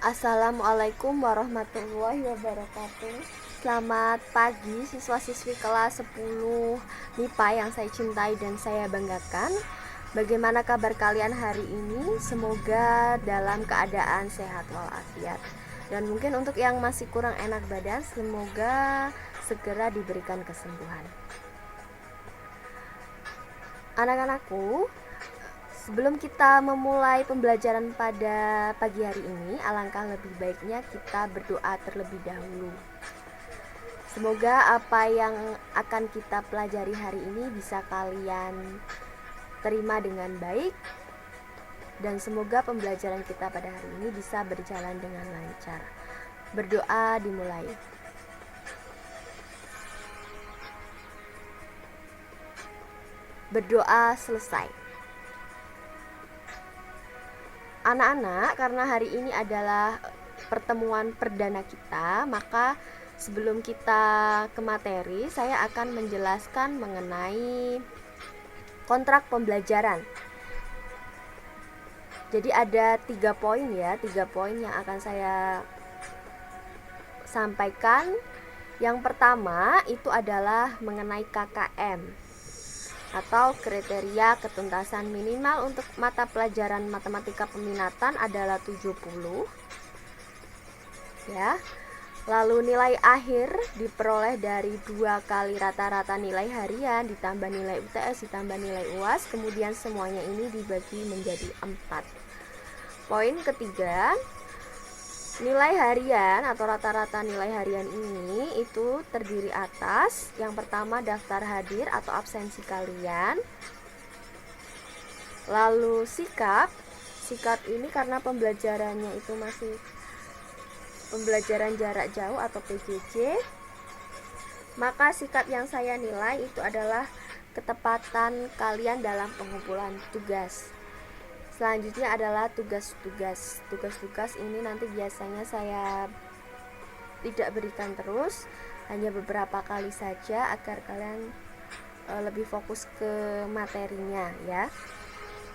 Assalamualaikum warahmatullahi wabarakatuh. Selamat pagi siswa-siswi kelas 10 MIPA yang saya cintai dan saya banggakan. Bagaimana kabar kalian hari ini? Semoga dalam keadaan sehat walafiat. Dan mungkin untuk yang masih kurang enak badan, semoga segera diberikan kesembuhan. Anak-anakku, sebelum kita memulai pembelajaran pada pagi hari ini, alangkah lebih baiknya kita berdoa terlebih dahulu. Semoga apa yang akan kita pelajari hari ini bisa kalian terima dengan baik, dan semoga pembelajaran kita pada hari ini bisa berjalan dengan lancar. Berdoa dimulai. Berdoa selesai. Anak-anak, karena hari ini adalah pertemuan perdana kita, maka sebelum kita ke materi, saya akan menjelaskan mengenai kontrak pembelajaran. Jadi ada 3 poin ya, 3 poin yang akan saya sampaikan. Yang pertama itu adalah mengenai KKM atau kriteria ketuntasan minimal untuk mata pelajaran matematika peminatan adalah 70 ya. Lalu nilai akhir diperoleh dari 2 kali rata-rata nilai harian ditambah nilai UTS ditambah nilai UAS, kemudian semuanya ini dibagi menjadi 4. Poin ketiga, nilai harian atau rata-rata nilai harian ini itu terdiri atas yang pertama daftar hadir atau absensi kalian, lalu sikap ini karena pembelajarannya itu masih pembelajaran jarak jauh atau PJJ, maka sikap yang saya nilai itu adalah ketepatan kalian dalam pengumpulan tugas. Selanjutnya adalah tugas-tugas. Tugas-tugas ini nanti biasanya saya tidak berikan terus, hanya beberapa kali saja agar kalian lebih fokus ke materinya ya.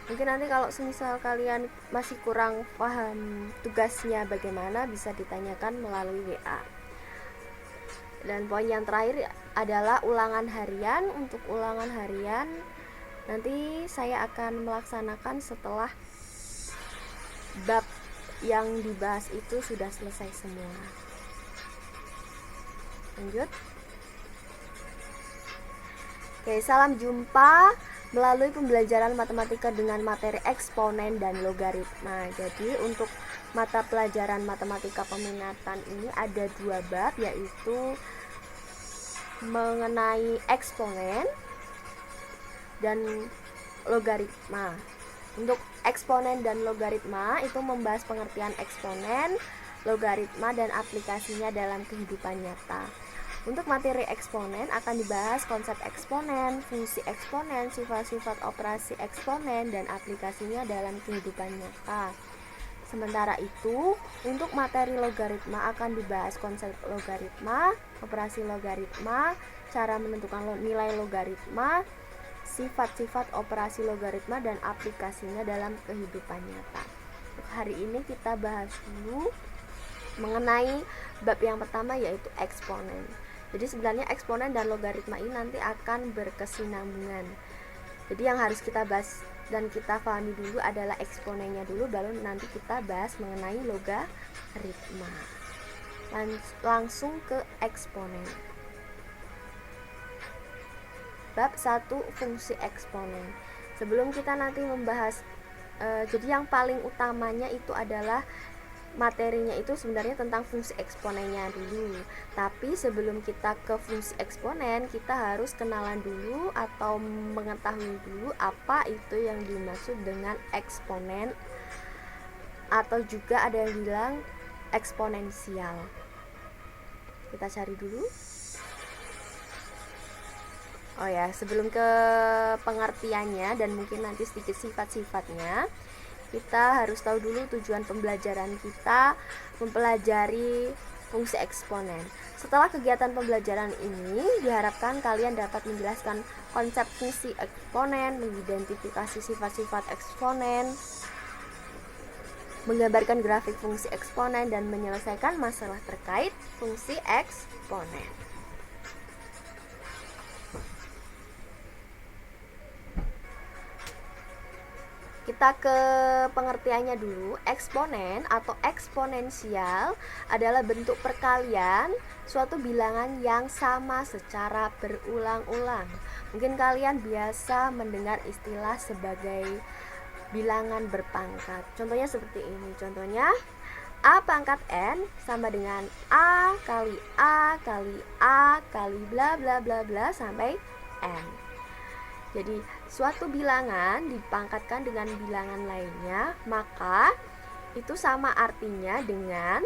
Mungkin nanti kalau semisal kalian masih kurang paham tugasnya bagaimana, bisa ditanyakan melalui WA. Dan poin yang terakhir adalah ulangan harian. Untuk ulangan harian nanti saya akan melaksanakan setelah bab yang dibahas itu sudah selesai semua. Lanjut. Oke, salam jumpa melalui pembelajaran matematika dengan materi eksponen dan logaritma. Jadi untuk mata pelajaran matematika peminatan ini ada 2 bab, yaitu mengenai eksponen dan logaritma. Untuk eksponen dan logaritma itu membahas pengertian eksponen, logaritma, dan aplikasinya dalam kehidupan nyata. Untuk materi eksponen akan dibahas konsep eksponen, fungsi eksponen, sifat-sifat operasi eksponen, dan aplikasinya dalam kehidupan nyata. Sementara itu, untuk materi logaritma akan dibahas konsep logaritma, operasi logaritma, cara menentukan nilai logaritma, sifat-sifat operasi logaritma, dan aplikasinya dalam kehidupan nyata. Untuk hari ini kita bahas dulu mengenai bab yang pertama, yaitu eksponen. Jadi sebenarnya eksponen dan logaritma ini nanti akan berkesinambungan. Jadi yang harus kita bahas dan kita pahami dulu adalah eksponennya dulu, baru nanti kita bahas mengenai logaritma. Langsung ke eksponen. Bab 1, fungsi eksponen. Sebelum kita nanti membahas jadi yang paling utamanya itu adalah materinya itu sebenarnya tentang fungsi eksponennya dulu. Tapi sebelum kita ke fungsi eksponen, kita harus kenalan dulu atau mengetahui dulu apa itu yang dimaksud dengan eksponen, atau juga ada yang bilang eksponensial. Kita cari dulu. Oh ya, sebelum ke pengertiannya dan mungkin nanti sedikit sifat-sifatnya, kita harus tahu dulu tujuan pembelajaran kita mempelajari fungsi eksponen. Setelah kegiatan pembelajaran ini, diharapkan kalian dapat menjelaskan konsep fungsi eksponen, mengidentifikasi sifat-sifat eksponen, menggambarkan grafik fungsi eksponen, dan menyelesaikan masalah terkait fungsi eksponen. Kita ke pengertiannya dulu. Eksponen atau eksponensial adalah bentuk perkalian suatu bilangan yang sama secara berulang-ulang. Mungkin kalian biasa mendengar istilah sebagai bilangan berpangkat. Contohnya seperti ini. Contohnya A pangkat N sama dengan A kali A kali A kali bla bla bla bla sampai N. Jadi suatu bilangan dipangkatkan dengan bilangan lainnya, maka itu sama artinya dengan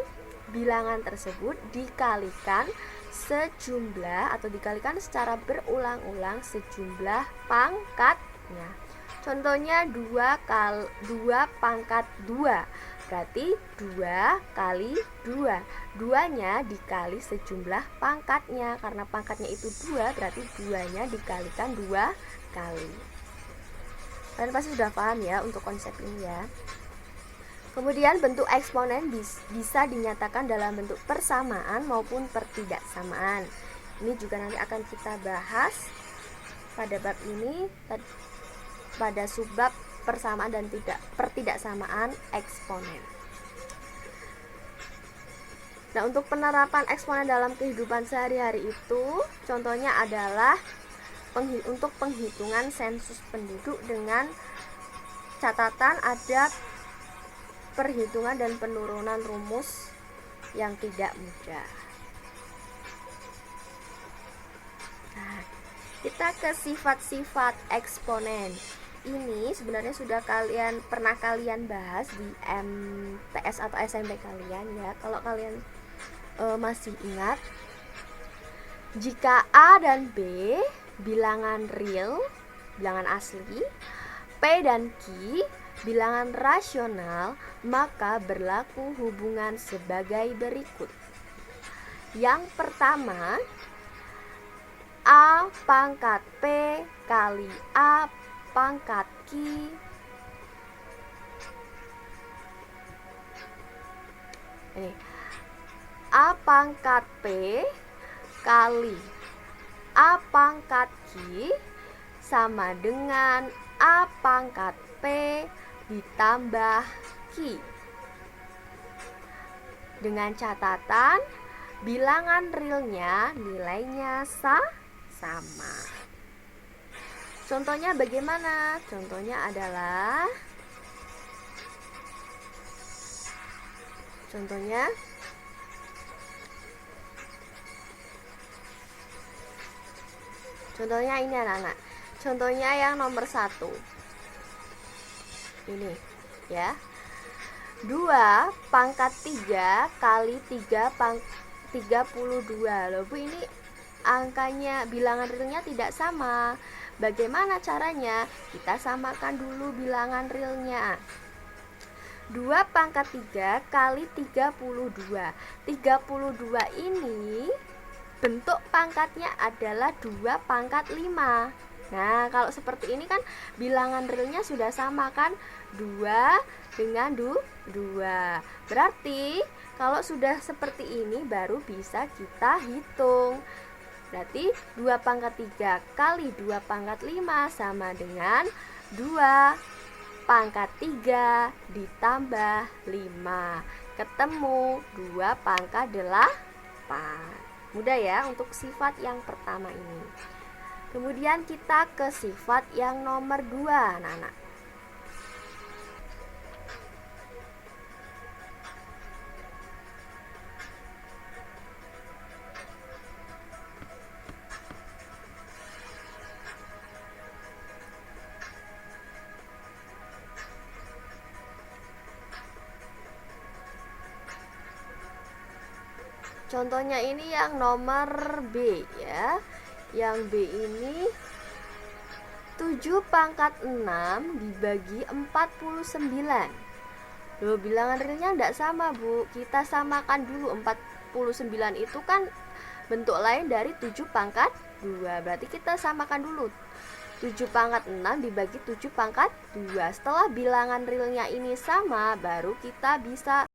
bilangan tersebut dikalikan sejumlah atau dikalikan secara berulang-ulang sejumlah pangkatnya. Contohnya 2 pangkat 2, berarti 2 kali 2. 2-nya dikali sejumlah pangkatnya. Karena pangkatnya itu 2, berarti 2-nya dikalikan 2 kali. Kalian pasti sudah paham ya untuk konsep ini ya. Kemudian bentuk eksponen bisa dinyatakan dalam bentuk persamaan maupun pertidaksamaan. Ini juga nanti akan kita bahas pada bab ini, pada subbab persamaan dan pertidaksamaan eksponen. Nah, untuk penerapan eksponen dalam kehidupan sehari-hari itu contohnya adalah untuk penghitungan sensus penduduk dengan catatan ada perhitungan dan penurunan rumus yang tidak mudah. Nah, kita ke sifat-sifat eksponen. Ini sebenarnya sudah pernah kalian bahas di MTS atau SMP kalian ya. Kalau kalian masih ingat, jika A dan B bilangan real, bilangan asli, P dan Q bilangan rasional, maka berlaku hubungan sebagai berikut. Yang pertama, A pangkat P kali A pangkat Q A pangkat P kali A pangkat Q sama dengan A pangkat P ditambah Q. Dengan catatan bilangan realnya nilainya sama. Contohnya bagaimana? Contohnya adalah Contohnya ini anak-anak. Contohnya yang nomor 1. Ini ya. 2 pangkat 3 kali 3 32. Loh Bu, ini angkanya bilangan realnya tidak sama. Bagaimana caranya? Kita samakan dulu bilangan realnya. 2 pangkat 3 kali 32. 32 ini bentuk pangkatnya adalah 2 pangkat 5. Nah, kalau seperti ini kan bilangan realnya sudah sama kan? 2 dengan 2. Berarti kalau sudah seperti ini baru bisa kita hitung. Berarti 2 pangkat 3 kali 2 pangkat 5 sama dengan 2 pangkat 3 ditambah 5. Ketemu 2 pangkat 8. Mudah ya untuk sifat yang pertama ini. Kemudian kita ke sifat yang nomor 2, anak-anak. Contohnya ini yang nomor B ya. Yang B ini 7 pangkat 6 dibagi 49. Loh, bilangan realnya tidak sama Bu. Kita samakan dulu. 49 itu kan bentuk lain dari 7 pangkat 2. Berarti kita samakan dulu. 7 pangkat 6 dibagi 7 pangkat 2. Setelah bilangan realnya ini sama, baru kita bisa